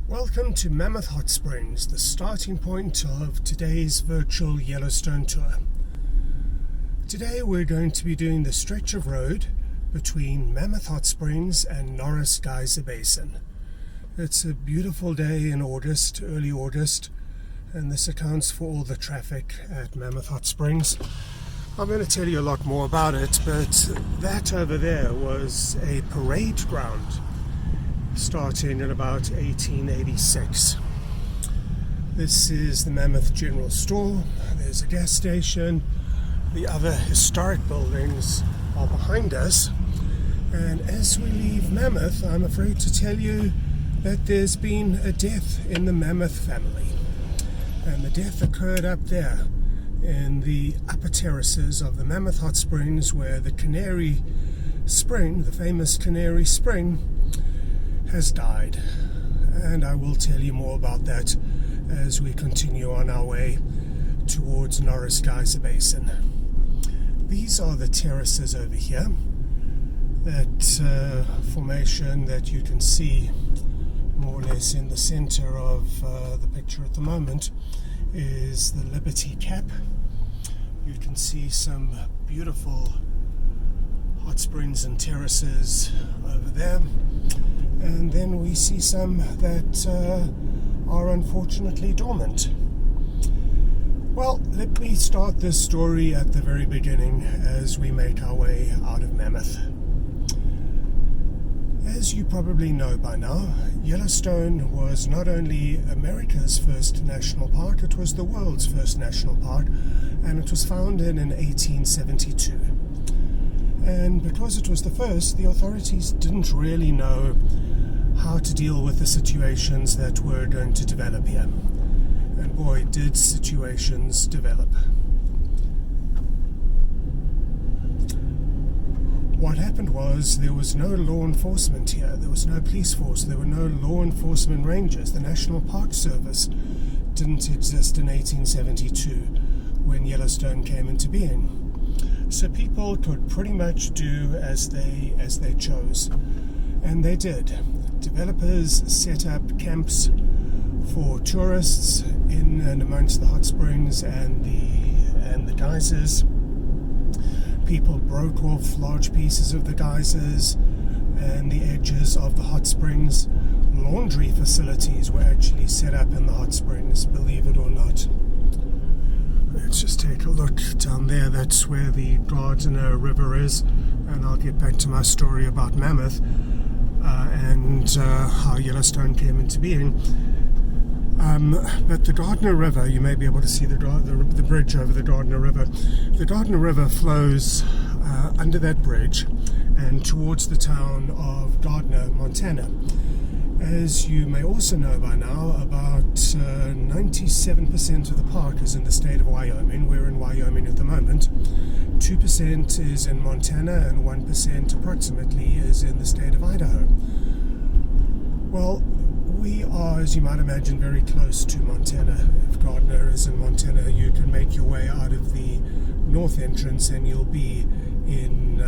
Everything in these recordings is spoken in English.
Welcome to Mammoth Hot Springs, the starting point of today's virtual Yellowstone tour. Today we're going to be doing the stretch of road between Mammoth Hot Springs and Norris Geyser Basin. It's a beautiful day in August, early August, and this accounts for all the traffic at Mammoth Hot Springs. I'm going to tell you a lot more about it, but that over there was a parade ground starting in about 1886. This is the Mammoth General Store. There's a gas station. The other historic buildings are behind us. And as we leave Mammoth, I'm afraid to tell you that there's been a death in the Mammoth family. And the death occurred up there in the upper terraces of the Mammoth Hot Springs, where the Canary Spring, the famous Canary Spring, has died. And I will tell you more about that as we continue on our way towards Norris Geyser Basin. These are the terraces over here. That formation that you can see more or less in the center of the picture at the moment is the Liberty Cap. You can see some beautiful hot springs and terraces over there, and then we see some that are unfortunately dormant. Well, let me start this story at the very beginning as we make our way out of Mammoth. As you probably know by now, Yellowstone was not only America's first national park, it was the world's first national park, and it was founded in 1872. And because it was the first, the authorities didn't really know how to deal with the situations that were going to develop here. And boy, did situations develop. What happened was there was no law enforcement here. There was no police force. There were no law enforcement rangers. The National Park Service didn't exist in 1872 when Yellowstone came into being. So people could pretty much do as they chose. And they did. Developers set up camps for tourists in and amongst the hot springs and the geysers. People broke off large pieces of the geysers and the edges of the hot springs. Laundry facilities were actually set up in the hot springs, believe it or not. Let's just take a look down there. That's where the Gardiner River is, and I'll get back to my story about Mammoth and how Yellowstone came into being. But the Gardiner River, you may be able to see the bridge over the Gardiner River. The Gardiner River flows under that bridge and towards the town of Gardiner, Montana. As you may also know by now, about 97% of the park is in the state of Wyoming. We're in Wyoming at the moment. 2% is in Montana, and 1% approximately is in the state of Idaho. Well, we are, as you might imagine, very close to Montana. If Gardiner is in Montana, you can make your way out of the north entrance and you'll be in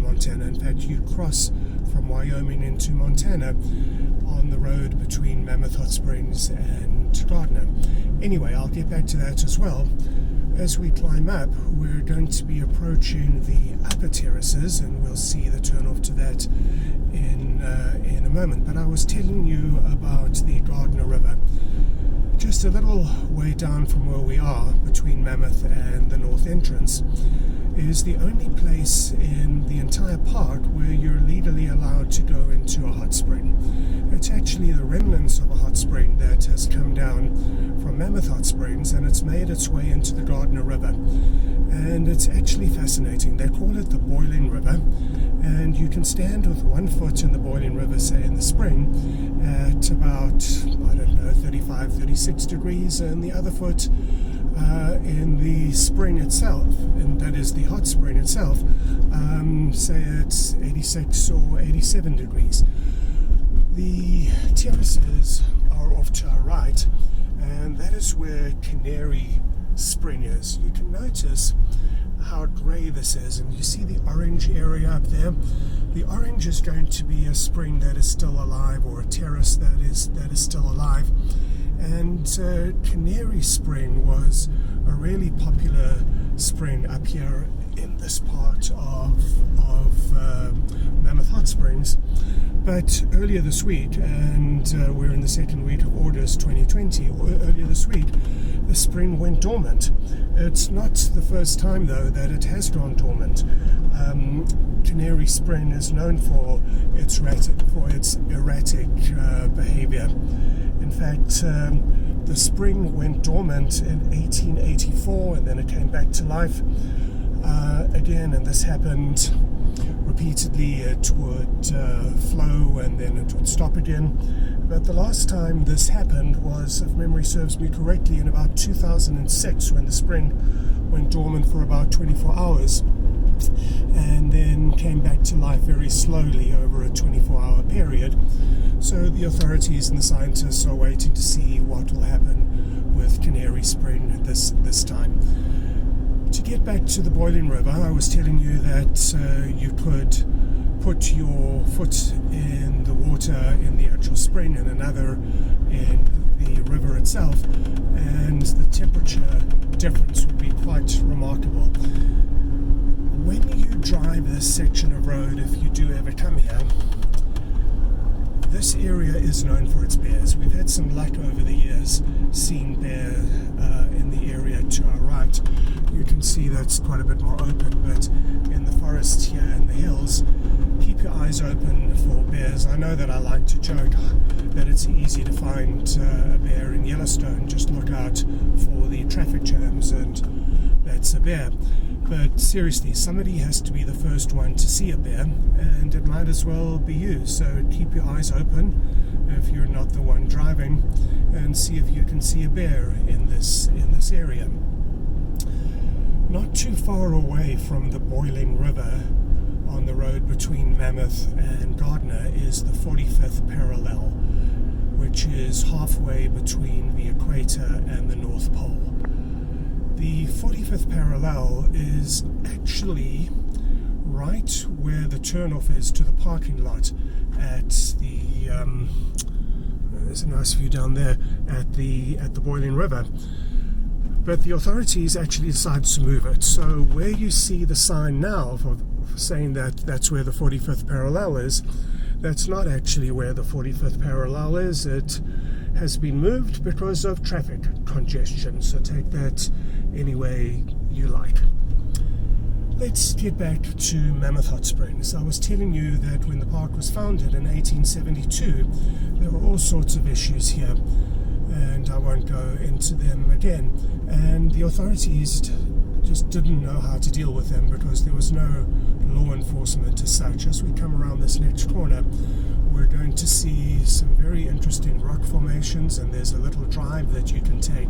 Montana. In fact, you cross from Wyoming into Montana on the road between Mammoth Hot Springs and Gardiner. Anyway, I'll get back to that as well. As we climb up, we're going to be approaching the upper terraces, and we'll see the turnoff to that in a moment. But I was telling you about the Gardiner River. Just a little way down from where we are, between Mammoth and the north entrance, is the only place in the entire park where you're legally allowed to go into a hot spring. It's actually the remnants of a hot spring that has come down from Mammoth Hot Springs, and it's made its way into the Gardiner River. And it's actually fascinating. They call it the Boiling River, and you can stand with 1 foot in the Boiling River, say in the spring, at about, 35, 36 degrees, and the other foot in the spring itself, and that is the hot spring itself, say it's 86 or 87 degrees. The terraces are off to our right, and that is where Canary Spring is. You can notice how grey this is, and you see the orange area up there. The orange is going to be a spring that is still alive, or a terrace that is still alive. And Canary Spring was a really popular spring up here in this part of Mammoth Hot Springs. But earlier this week, and we're in the second week of August 2020, earlier this week, the spring went dormant. It's not the first time, though, that it has gone dormant. Canary Spring is known for its erratic behavior. In fact, the spring went dormant in 1884, and then it came back to life again, and this happened repeatedly. It would flow and then it would stop again. But the last time this happened was, if memory serves me correctly, in about 2006, when the spring went dormant for about 24 hours and then came back to life very slowly over a 24-hour period. So the authorities and the scientists are waiting to see what will happen with Canary Spring this time. To get back to the Boiling River, I was telling you that you could put your foot in the water in the actual spring and another in the river itself, and the temperature difference would be quite remarkable. When you drive this section of road, if you do ever come here, this area is known for its bears. We've had some luck over the years seeing bear in the area to our right. You can see that's quite a bit more open, but in the forest here in the hills, keep your eyes open for bears. I know that I like to joke that it's easy to find a bear in Yellowstone. Just look out for the traffic jams and that's a bear. But seriously, somebody has to be the first one to see a bear, and it might as well be you. So keep your eyes open if you're not the one driving, and see if you can see a bear in this area. Not too far away from the Boiling River, on the road between Mammoth and Gardiner, is the 45th parallel, which is halfway between the equator and the North Pole. The 45th parallel is actually right where the turnoff is to the parking lot at the there's a nice view down there at the Boiling River. But the authorities actually decided to move it. So where you see the sign now for saying that that's where the 45th parallel is, that's not actually where the 45th parallel is. It has been moved because of traffic congestion. So take that any way you like. Let's get back to Mammoth Hot Springs. I was telling you that when the park was founded in 1872, there were all sorts of issues here, and I won't go into them again. And the authorities just didn't know how to deal with them because there was no law enforcement as such. As we come around this next corner, we're going to see some very interesting rock formations, and there's a little drive that you can take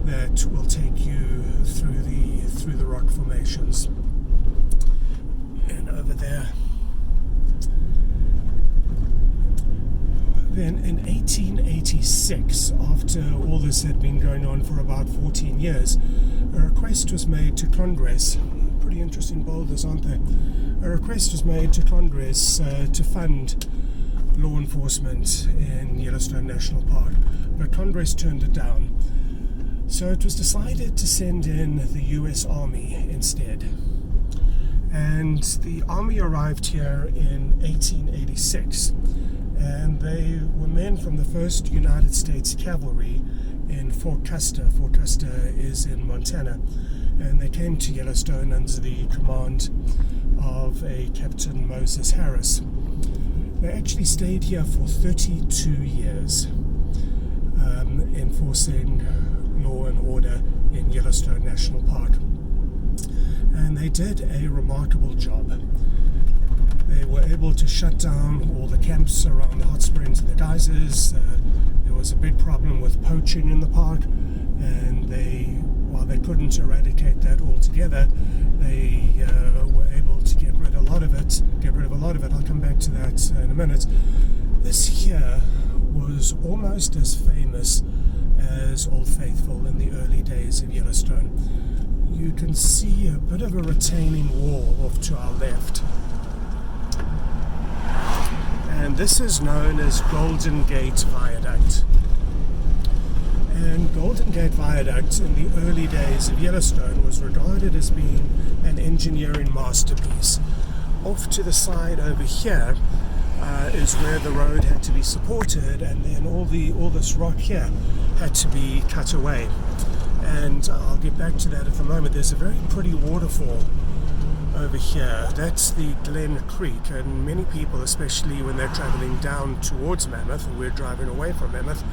that will take you through the rock formations. And over there. Then in 1886, after all this had been going on for about 14 years, a request was made to Congress. Pretty interesting boulders, aren't they? A request was made to Congress to fund law enforcement in Yellowstone National Park, but Congress turned it down. So it was decided to send in the US Army instead. And the Army arrived here in 1886. And they were men from the 1st United States Cavalry in Fort Custer. Fort Custer is in Montana. And they came to Yellowstone under the command of a Captain Moses Harris. They actually stayed here for 32 years, enforcing law and order in Yellowstone National Park. And they did a remarkable job. They were able to shut down all the camps around the hot springs and the geysers. There was a big problem with poaching in the park, and while they couldn't eradicate that altogether, they were able to get rid of a lot of it. I'll come back to that in a minute. This here was almost as famous as Old Faithful in the early days of Yellowstone. you can see a bit of a retaining wall off to our left. And this is known as Golden Gate Viaduct. And Golden Gate Viaduct in the early days of Yellowstone was regarded as being an engineering masterpiece. Off to the side over here is where the road had to be supported, and then all this rock here had to be cut away. And I'll get back to that in a moment. There's a very pretty waterfall over here. That's the Glen Creek, and many people, especially when they're traveling down towards Mammoth, and we're driving away from Mammoth,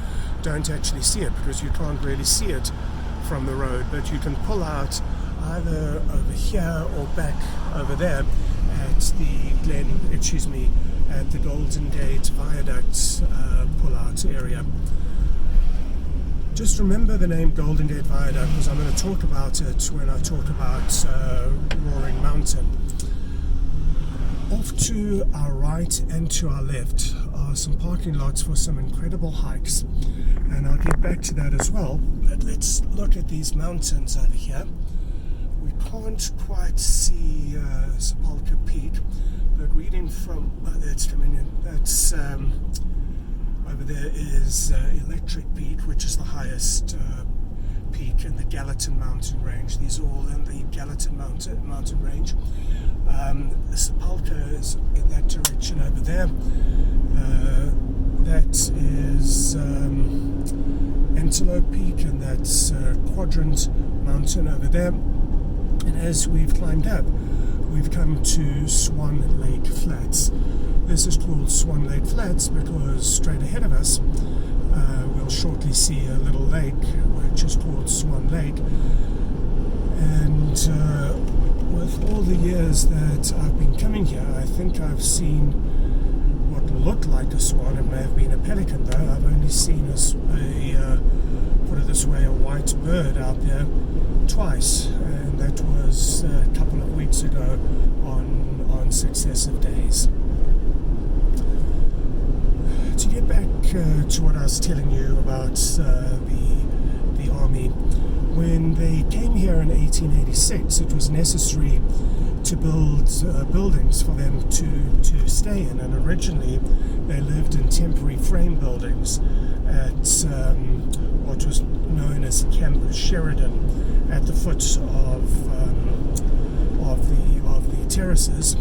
don't actually see it because you can't really see it from the road, but you can pull out either over here or back over there at the Golden Gate Viaduct pull-out area. Just remember the name Golden Gate Viaduct because I'm going to talk about it when I talk about Roaring Mountain. Off to our right and to our left are some parking lots for some incredible hikes, and I'll get back to that as well. But let's look at these mountains over here. We can't quite see Sepulchre Peak, but reading from that's Dominion. That's over there is Electric Peak, which is the highest peak in the Gallatin Mountain Range. These are all in the Gallatin Mountain Range. Sepulchre is in that direction over there. That is Antelope Peak, and that's Quadrant Mountain over there. And as we've climbed up, we've come to Swan Lake Flats. This is called Swan Lake Flats because straight ahead of us we'll shortly see a little lake which is called Swan Lake. And with all the years that I've been coming here, I think I've seen what looked like a swan. It may have been a pelican though. I've only seen put it this way, a white bird out there twice, and that was a couple of weeks ago on successive days. To get back to what I was telling you about the army, when they came here in 1886, it was necessary to build buildings for them to stay in, and originally they lived in temporary frame buildings at what was known as Camp Sheridan at the foot of the terraces.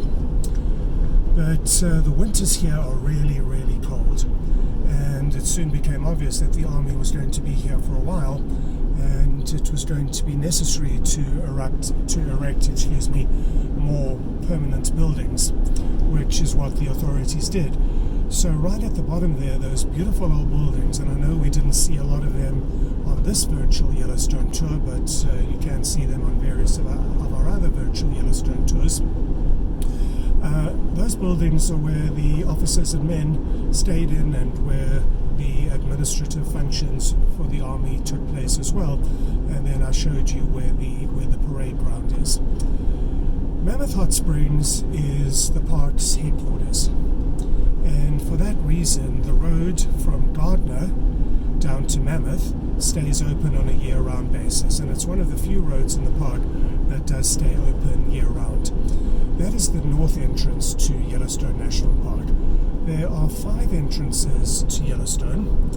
But the winters here are really, really cold, and it soon became obvious that the army was going to be here for a while, and it was going to be necessary to erect more permanent buildings, which is what the authorities did. So right at the bottom there, those beautiful old buildings, and I know we didn't see a lot of them on this virtual Yellowstone tour, but you can see them on various of our other virtual Yellowstone tours. Those buildings are where the officers and men stayed in, and where the administrative functions for the army took place as well. And then I showed you where the parade ground is. Mammoth Hot Springs is the park's headquarters, and for that reason the road from Gardiner down to Mammoth stays open on a year-round basis, and it's one of the few roads in the park that does stay open year-round. That is the north entrance to Yellowstone National Park. There are 5 entrances to Yellowstone.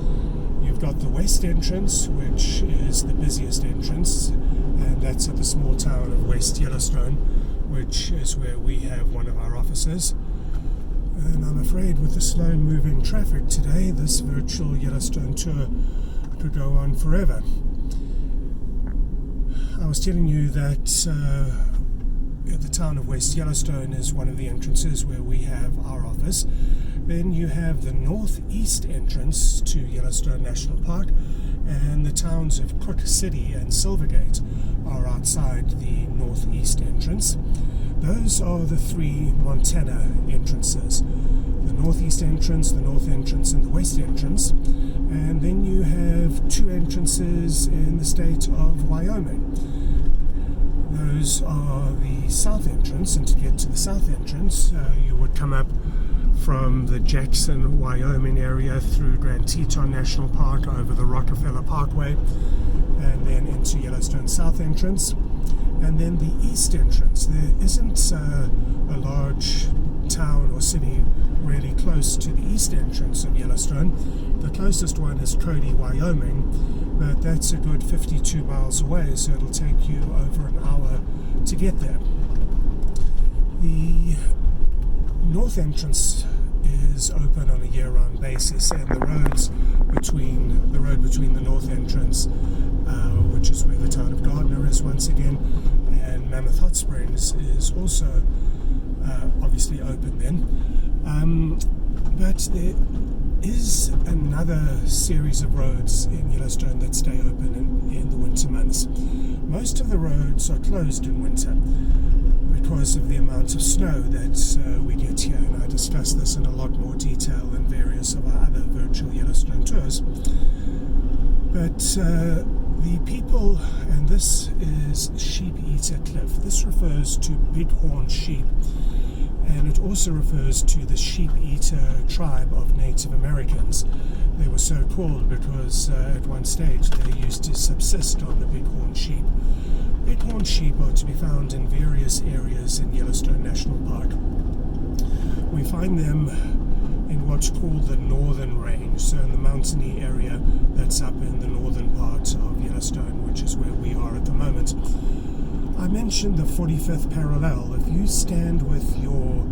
You've got the west entrance, which is the busiest entrance, and that's at the small town of West Yellowstone, which is where we have one of our offices. And I'm afraid with the slow moving traffic today, this virtual Yellowstone tour could go on forever. I was telling you that the town of West Yellowstone is one of the entrances where we have our office. Then you have the northeast entrance to Yellowstone National Park, and the towns of Cook City and Silvergate are outside the northeast entrance. Those are the 3 Montana entrances: the northeast entrance, the north entrance, and the west entrance. And then you have 2 entrances in the state of Wyoming. Those are the south entrance, and to get to the south entrance, you would come up from the Jackson, Wyoming area through Grand Teton National Park over the Rockefeller Parkway, and then into Yellowstone South entrance. And then the east entrance, there isn't a large town or city really close to the east entrance of Yellowstone. The closest one is Cody, Wyoming, but that's a good 52 miles away, so it'll take you over an hour to get there. The north entrance is open on a year-round basis, and the road between the north entrance, which is where the town of Gardiner is once again, and Mammoth Hot Springs is also obviously open then. But there is another series of roads in Yellowstone that stay open in the winter months. Most of the roads are closed in winter because of the amount of snow that we get here, and I discuss this in a lot more detail in various of our other virtual Yellowstone tours. But the people, and this is Sheep Eater Cliff. This refers to bighorn sheep, and it also refers to the Sheep Eater tribe of Native Americans. They were so called because at one stage they used to subsist on the bighorn sheep. Bighorn sheep are to be found in various areas in Yellowstone National Park. We find them in what's called the northern range, so in the mountainy area that's up in the northern part of Yellowstone, which is where we are at the moment. I mentioned the 45th parallel. If you stand with your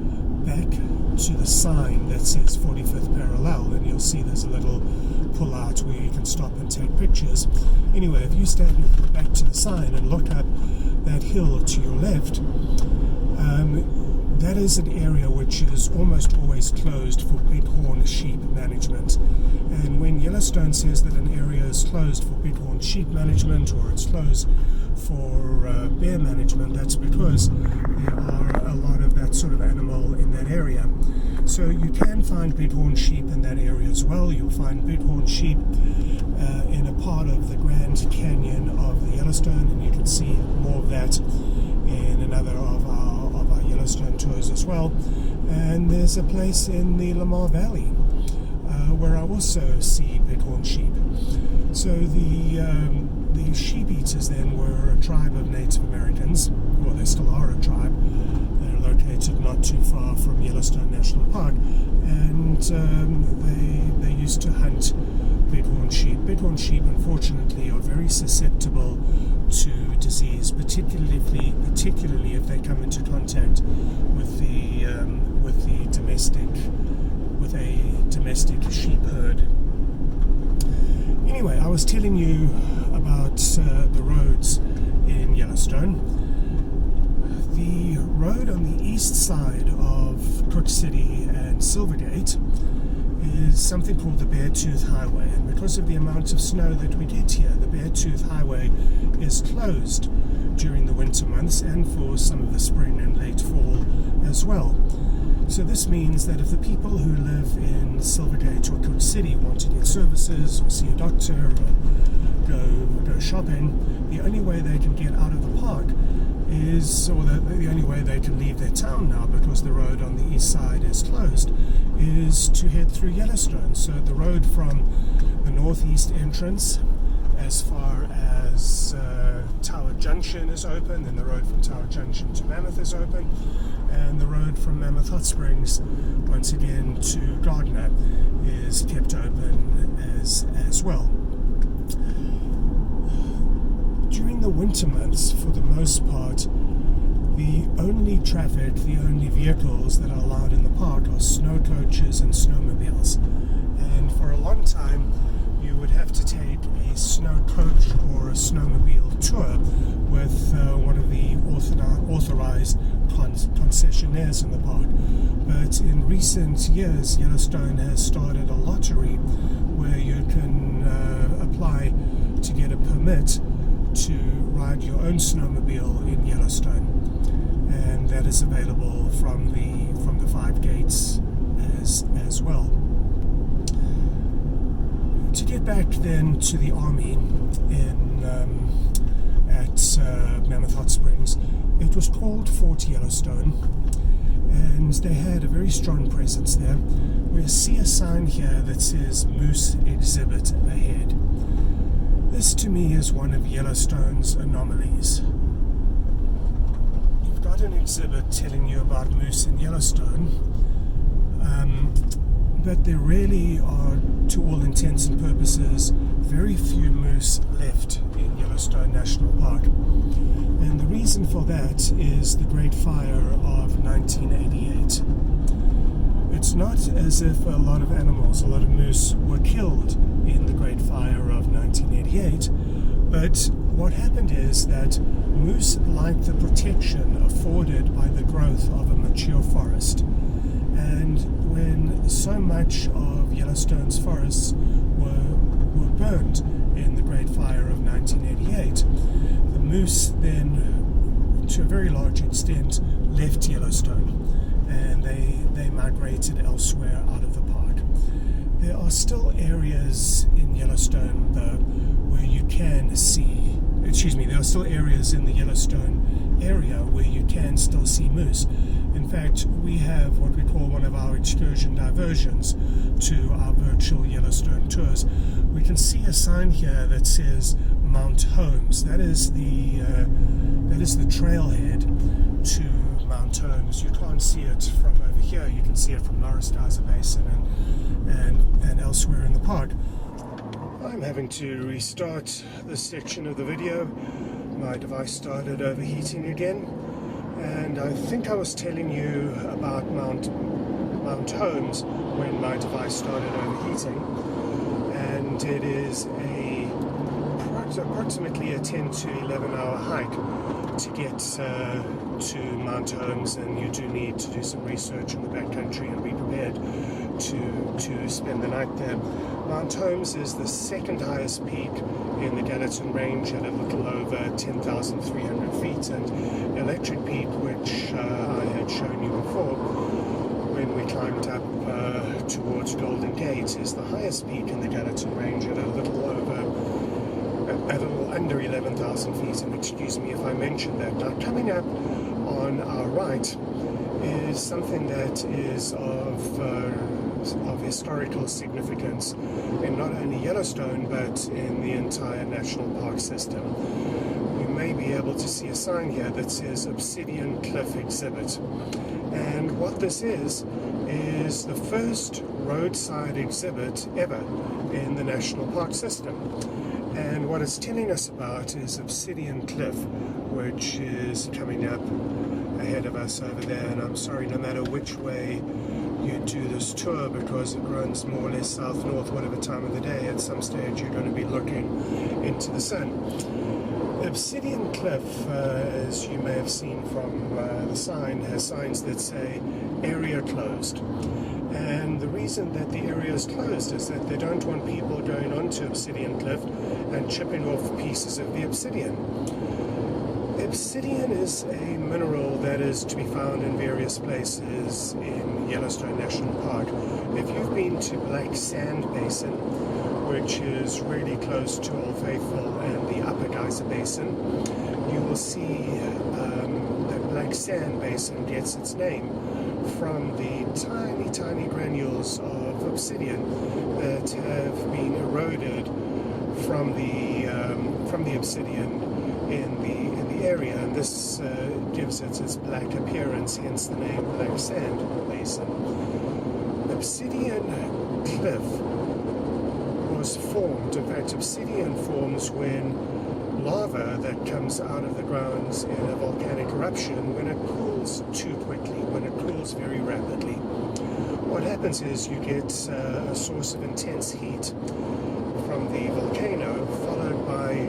back to the sign that says 45th parallel, and you'll see there's a little pull out where you can stop and take pictures. Anyway, if you stand with your back to the sign and look up that hill to your left, that is an area which is almost always closed for bighorn sheep management. And when Yellowstone says that an area is closed for bighorn sheep management, or it's closed for bear management, that's because there are a lot of that sort of animal in that area. So you can find bighorn sheep in that area as well. You'll find bighorn sheep in a part of the Grand Canyon of the Yellowstone, and you can see more of that in another of our Yellowstone tours as well. And there's a place in the Lamar Valley where I also see bighorn sheep. So the sheep eaters then were a tribe of Native Americans. Well, they still are a tribe. They're located not too far from Yellowstone National Park, and they used to hunt bighorn sheep. Bighorn sheep, unfortunately, are very susceptible to disease, particularly if they come into contact with a domestic sheep herd. Anyway, I was telling you about the roads in Yellowstone. The road on the east side of Cook City and Silvergate is something called the Beartooth Highway, and because of the amount of snow that we get here, the Beartooth Highway is closed during the winter months and for some of the spring and late fall as well. So this means that if the people who live in Silvergate or Cook City want to get services or see a doctor or go shopping, the only way they can get out of the park is, or the only way they can leave their town now, because the road on the east side is closed, is to head through Yellowstone. So the road from the northeast entrance as far as Tower Junction is open, then the road from Tower Junction to Mammoth is open, and the road from Mammoth Hot Springs once again to Gardiner is kept open as well. During the winter months, for the most part, the only traffic, the only vehicles that are allowed in the park are snow coaches and snowmobiles. And for a long time, you would have to take a snow coach or a snowmobile tour with one of the authorized concessionaires in the park. But in recent years, Yellowstone has started a lottery where you can apply to get a permit to ride your own snowmobile in Yellowstone, and that is available from the 5 gates as well. To get back then to the army at Mammoth Hot Springs, it was called Fort Yellowstone, and they had a very strong presence there. We see a sign here that says Moose Exhibit Ahead. This to me is one of Yellowstone's anomalies. not an exhibit telling you about moose in Yellowstone, but there really are, to all intents and purposes, very few moose left in Yellowstone National Park. And the reason for that is the Great Fire of 1988. It's not as if a lot of animals, a lot of moose, were killed in the Great Fire of 1988, but what happened is that moose liked the protection afforded by the growth of a mature forest. And when so much of Yellowstone's forests were burned in the Great Fire of 1988, the moose then, to a very large extent, left Yellowstone, and they migrated elsewhere out of the park. There are still areas in Yellowstone, though, where you can see, there are still areas in the Yellowstone area where you can still see moose. In fact, we have what we call one of our excursion diversions to our virtual Yellowstone tours. We can see a sign here that says Mount Holmes. That is the trailhead to Mount Holmes. You can't see it from over here. You can see it from Norris Geyser Basin and elsewhere in the park. I'm having to restart this section of the video. My device started overheating again, and I think I was telling you about Mount Holmes when my device started overheating, and it is approximately a 10 to 11 hour hike to get to Mount Holmes, and you do need to do some research in the backcountry and be prepared to spend the night there. Mount Holmes is the second highest peak in the Gallatin Range at a little over 10,300 feet, and Electric Peak, which I had shown you before when we climbed up towards Golden Gate, is the highest peak in the Gallatin Range at a little under 11,000 feet, and excuse me if I mentioned that. Now, coming up on our right is something that is of historical significance in not only Yellowstone but in the entire national park system. You may be able to see a sign here that says Obsidian Cliff Exhibit, and what this is the first roadside exhibit ever in the national park system. And what it's telling us about is Obsidian Cliff, which is coming up ahead of us over there. And I'm sorry, no matter which way you do this tour, because it runs more or less south-north, whatever time of the day, at some stage you're going to be looking into the sun. Obsidian Cliff, as you may have seen from the sign, has signs that say area closed. And the reason that the area is closed is that they don't want people going onto Obsidian Cliff and chipping off pieces of the obsidian. Obsidian is a mineral that is to be found in various places in Yellowstone National Park. If you've been to Black Sand Basin, which is really close to Old Faithful and the Upper Geyser Basin, you will see that Black Sand Basin gets its name from the tiny granules of obsidian that have been eroded from the obsidian in the area, and this gives it its black appearance, hence the name Black Sand Basin. Obsidian Cliff was formed. In fact, obsidian forms when lava that comes out of the ground in a volcanic eruption, when it cools too quickly, when it cools very rapidly. What happens is you get a source of intense heat from the volcano, followed by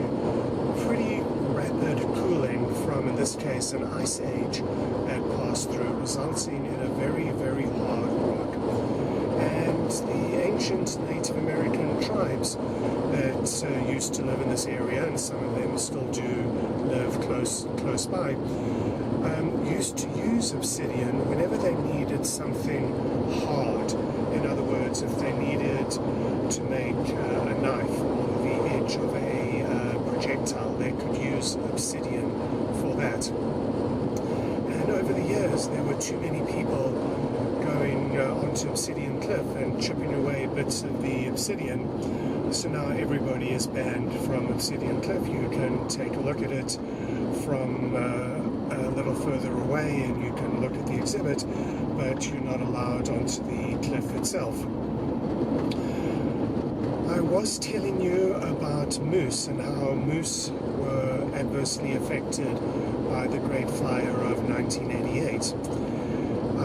pretty rapid cooling from, in this case, an ice age that passed through, resulting in a very, very hard rock. And the ancient Native American tribes that used to live in this area, and some of them still do live close by, used to use obsidian whenever they needed something hard. In other words, if they needed to make a knife or the edge of a projectile, they could use obsidian for that. And over the years, there were too many people going onto Obsidian Cliff and chipping away bits of the obsidian. So now everybody is banned from Obsidian Cliff. You can take a look at it from a little further away and you can look at the exhibit, but you're not allowed onto the cliff itself. I was telling you about moose and how moose were adversely affected by the Great Fire of 1988.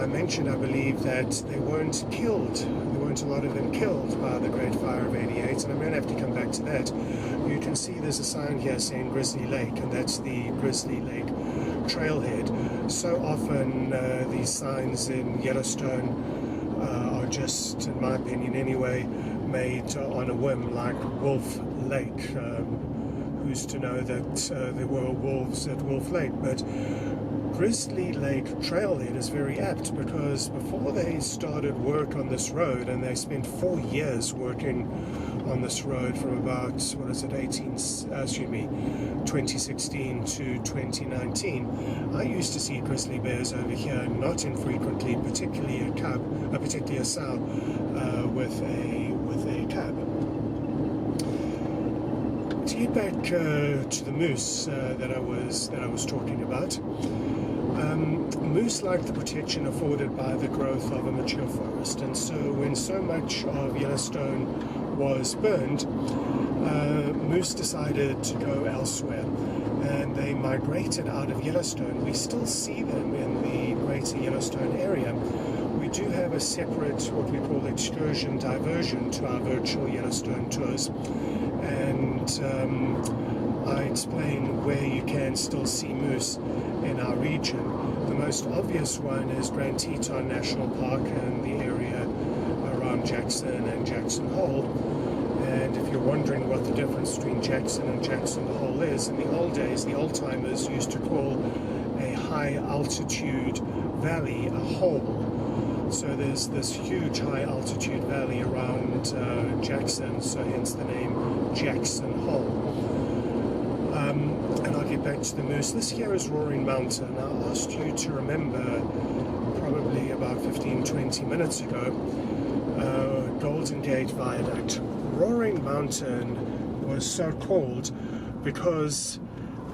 I mentioned, I believe, that they weren't killed. There weren't a lot of them killed by the Great Fire of 88, and I'm going to have to come back to that. You can see there's a sign here saying Grizzly Lake, and that's the Grizzly Lake Trailhead. So often these signs in Yellowstone are just, in my opinion anyway, made on a whim, like Wolf Lake. Who's to know that there were wolves at Wolf Lake? But Grizzly Lake Trailhead is very apt, because before they started work on this road, and they spent 4 years working on this road from about, 2016 to 2019, I used to see grizzly bears over here, not infrequently, particularly a sow with a cub. To get back to the moose that I was talking about, moose like the protection afforded by the growth of a mature forest, and so when so much of Yellowstone was burned, moose decided to go elsewhere, and they migrated out of Yellowstone. We still see them in the greater Yellowstone area. We do have a separate, what we call excursion diversion to our virtual Yellowstone tours, and I explain where you can still see moose in our region. The most obvious one is Grand Teton National Park and the area around Jackson and Jackson Hole. And if you're wondering what the difference between Jackson and Jackson Hole is, in the old days, the old-timers used to call a high-altitude valley a hole. So there's this huge high-altitude valley around Jackson, so hence the name Jackson Hole. And I'll get back to the moose. This here is Roaring Mountain. I asked you to remember, probably about 15-20 minutes ago, Golden Gate Viaduct. Roaring Mountain was so called because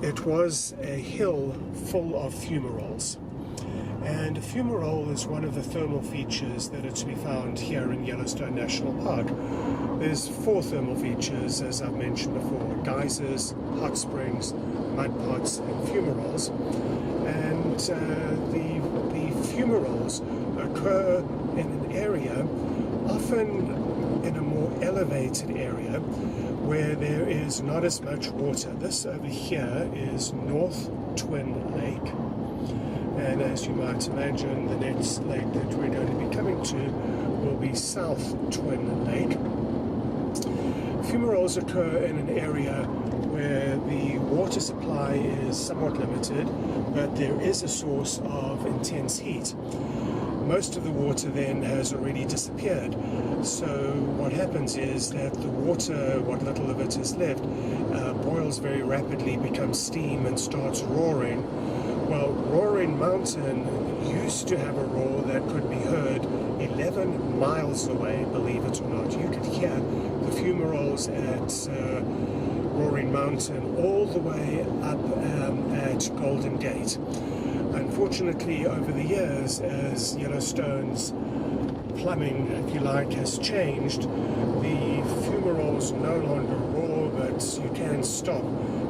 it was a hill full of fumaroles. And a fumarole is one of the thermal features that are to be found here in Yellowstone National Park. There's 4 thermal features, as I've mentioned before: geysers, hot springs, mud pots, and fumaroles. And the fumaroles occur in an area, often in a more elevated area, where there is not as much water. This over here is North Twin Lake. And as you might imagine, the next lake that we're going to be coming to will be South Twin Lake. Fumaroles occur in an area where the water supply is somewhat limited, but there is a source of intense heat. Most of the water then has already disappeared. So what happens is that the water, what little of it is left, boils very rapidly, becomes steam, and starts roaring. Well, Roaring Mountain used to have a roar that could be heard 11 miles away, believe it or not. You could hear the fumaroles at Roaring Mountain all the way up at Golden Gate. Unfortunately, over the years, as Yellowstone's plumbing, if you like, has changed, the fumaroles no longer roar, but you can stop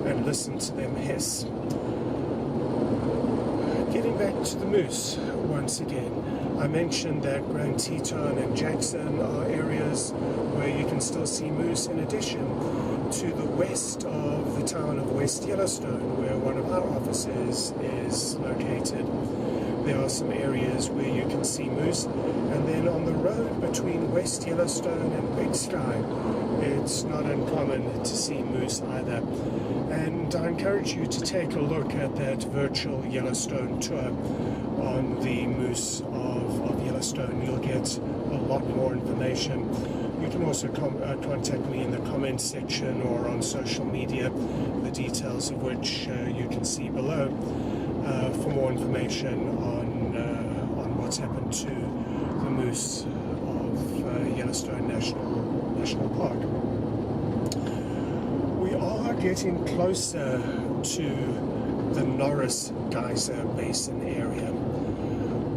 and listen to them hiss. Getting back to the moose once again, I mentioned that Grand Teton and Jackson are areas where you can still see moose, in addition to the west of the town of West Yellowstone, where one of our offices is located. There are some areas where you can see moose, and then on the road between West Yellowstone and Big Sky, it's not uncommon to see moose either. And I encourage you to take a look at that virtual Yellowstone tour on the moose of Yellowstone. You'll get a lot more information. You can also contact me in the comments section or on social media, the details of which you can see below, for more information on what's happened to the moose of Yellowstone National Park. We are getting closer to the Norris Geyser Basin area.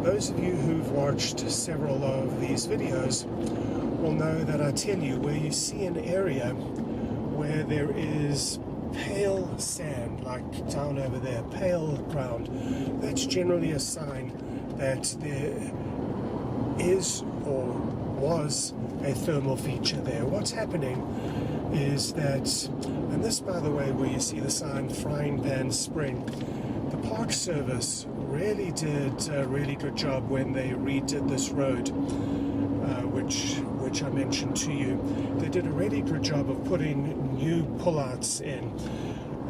Those of you who've watched several of these videos will know that I tell you, where you see an area where there is pale sand, like down over there, pale ground, that's generally a sign that there is or was a thermal feature there. What's happening is that, and this, by the way, where you see the sign Frying Pan Spring, the Park Service really did a really good job when they redid this road, which I mentioned to you. They did a really good job of putting new pullouts in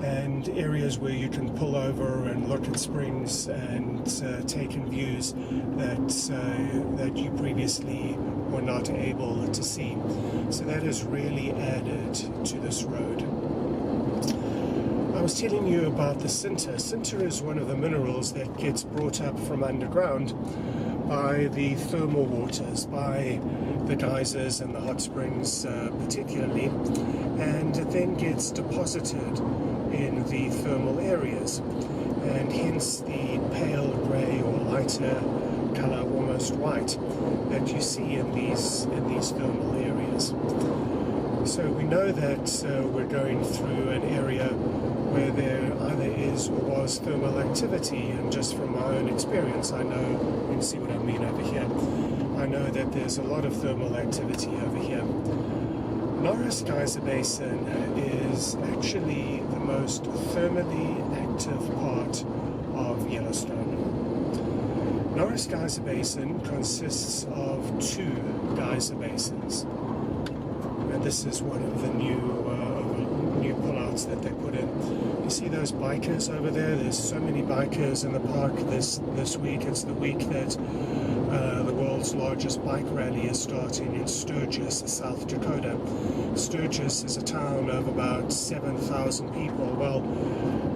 and areas where you can pull over and look at springs and take in views that you previously were not able to see. So that has really added to this road. I was telling you about the sinter. Sinter is one of the minerals that gets brought up from underground by the thermal waters, by the geysers and the hot springs particularly, and it then gets deposited in the thermal areas, and hence the pale grey or lighter colour, almost white, that you see in these thermal areas. So we know that we're going through an area where there either is or was thermal activity, and just from my own experience, I know, you can see what I mean over here, I know that there's a lot of thermal activity over here. Norris Geyser Basin is actually the most thermally active part of Yellowstone. Norris Geyser Basin consists of two geyser basins, and this is one of the new pullouts that they put in. You see those bikers over there? There's so many bikers in the park this week. It's the week that the world's largest bike rally is starting in Sturgis, South Dakota. Sturgis is a town of about 7,000 people. Well,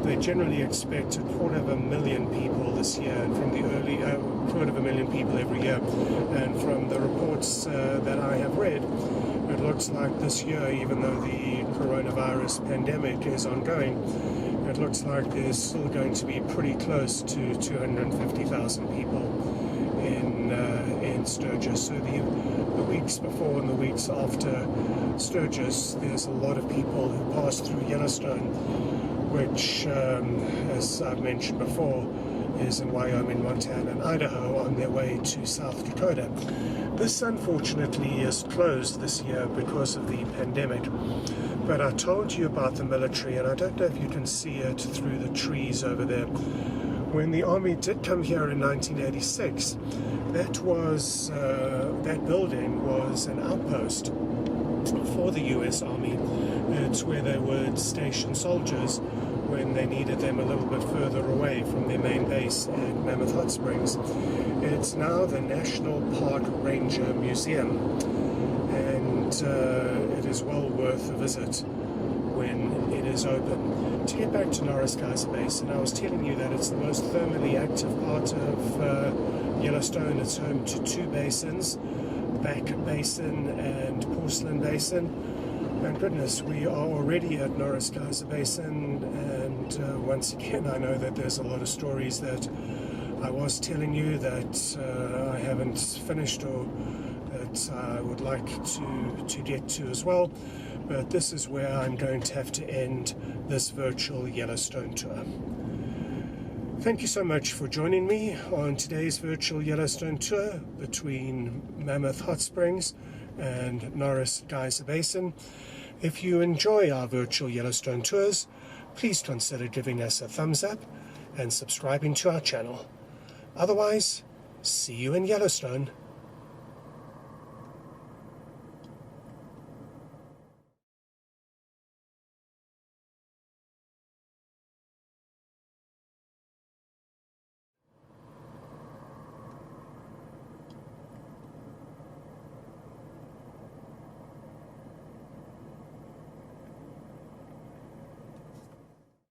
they generally expect 250,000 people this year, and from the early 250,000 people every year. And from the reports that I have read, it looks like this year, even though the coronavirus pandemic is ongoing, it looks like there's still going to be pretty close to 250,000 people in Sturgis. So the weeks before and the weeks after Sturgis, there's a lot of people who pass through Yellowstone, which, as I've mentioned before, is in Wyoming, Montana, and Idaho on their way to South Dakota. This, unfortunately, is closed this year because of the pandemic. But I told you about the military, and I don't know if you can see it through the trees over there. When the Army did come here in 1986, that building was an outpost for the U.S. Army. It's where they would station soldiers when they needed them a little bit further away from their main base at Mammoth Hot Springs. It's now the National Park Ranger Museum, and it is well worth a visit when it is open. To get back to Norris Geyser Basin, I was telling you that it's the most thermally active part of Yellowstone. It's home to two basins, Back Basin and Porcelain Basin. And goodness, we are already at Norris Geyser Basin, and once again, I know that there's a lot of stories that I was telling you that I haven't finished, or that I would like to get to as well. But this is where I'm going to have to end this virtual Yellowstone tour. Thank you so much for joining me on today's virtual Yellowstone tour between Mammoth Hot Springs and Norris Geyser Basin. If you enjoy our virtual Yellowstone tours, please consider giving us a thumbs up and subscribing to our channel. Otherwise, see you in Yellowstone.